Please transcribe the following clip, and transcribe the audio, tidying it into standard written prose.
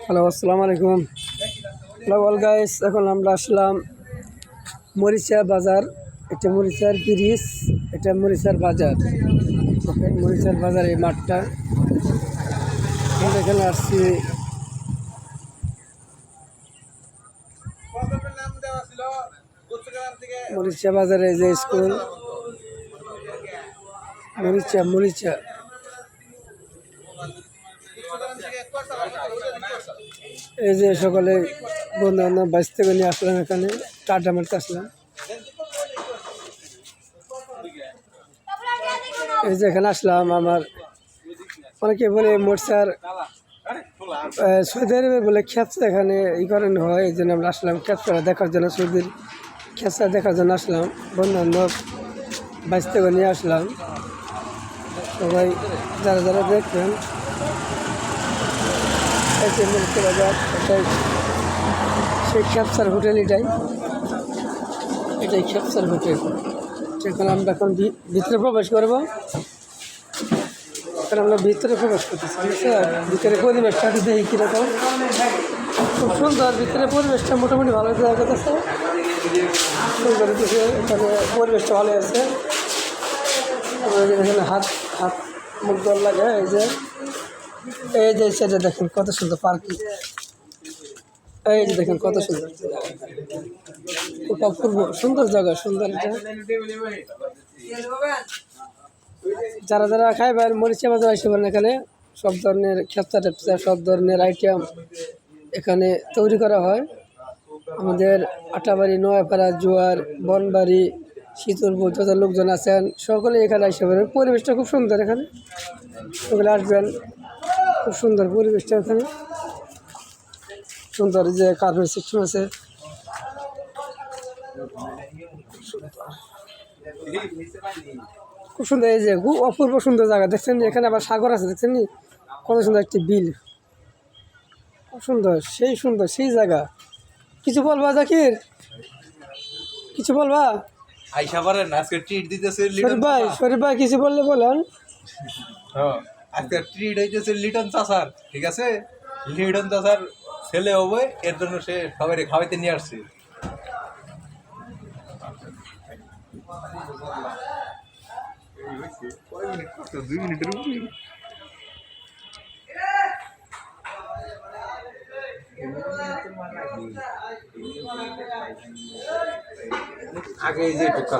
Hello, আসসালামু আলাইকুম। Hello all guys, এখন আমরা আসলাম মরিচা বাজার। এটা মরিচার ব্রিজ, এটা মরিচার বাজার। দেখেন মরিচার বাজার, এই মাঠটা আমরা এখানে আসছি। মরিচা বাজারে যে স্কুল মরিচা মরিচা এই যে সকলে বন্ধু বান্ধব বাইশ থেকে নিয়ে আসলাম, এখানে টাটা মারতে আসলাম। এই যে এখানে আসলাম, আমার অনেকে বলে মোরসার সৌদি আরবে বলে খেপসা এখানে ই করেন হয়, এই জন্য আমরা আসলাম খেপসা দেখার জন্য, সৌদির খেপসা দেখার জন্য আসলাম। বন্ধু বান্ধব বাইশ থেকে নিয়ে আসলাম, সবাই যারা যারা দেখবেন। এই যে মরিচা বাজার, এটাই সেই খেপসার হোটেল, এটাই খেপসার হোটেল। সেখানে আমরা এখন ভিতরে প্রবেশ করবো। এখন আমরা ভিতরে প্রবেশ করতেছি, ভিতরে পরিবেশটা দেখি কীরকম। খুব সুন্দর ভিতরে পরিবেশটা, মোটামুটি ভালো জায়গা আছে, সুন্দর কিছু। এখানে পরিবেশটা ভালো আছে। এখানে হাত হাত মুখ দল লাগে। এই যে সেটা দেখেন কত সুন্দর পার্কিং। এই যে দেখেন কত সুন্দর, খুব অপূর্ব সুন্দর জায়গা, সুন্দর। এটা যারা যারা খাইবেন মরিচা বাজার আসে বলেন, এখানে সব ধরনের খেপসা টেপসা, সব ধরনের আইটেম এখানে তৈরি করা হয়। আমাদের আটাবাড়ি, নোয়াপাড়া, জোয়ার, বনবাড়ি, শীতলপুর যত লোকজন আছেন সকলে এখানে আসে পারেন। পরিবেশটা খুব সুন্দর, এখানে সকলে আসবেন। খুব সুন্দর পরিবেশটা এখানে, সুন্দর। যে কার্পেট সিস্টেম আছে, খুব সুন্দর। এই যে খুব অপূর্ব সুন্দর জায়গা দেখছেন, এখানে আবার সাগর আছে, দেখছেন নি কত সুন্দর একটি বিল, খুব সুন্দর, সেই সুন্দর সেই জায়গা। কিছু বলবা জাকির, কিছু বলবা? আইসা পারেন আজকে ট্রিট দিতেছে শরীফ ভাই কিছু বললে বলেন। আজকে ট্রিট হইতেছে লিটন চাচার, ঠিক আছে? লিটন চাচার ছেলে হবে, এর জন্য সে সবাই খাওয়াইতে নিয়ে আসছে। দুই মিনিটের আগে এই যে ঢুকা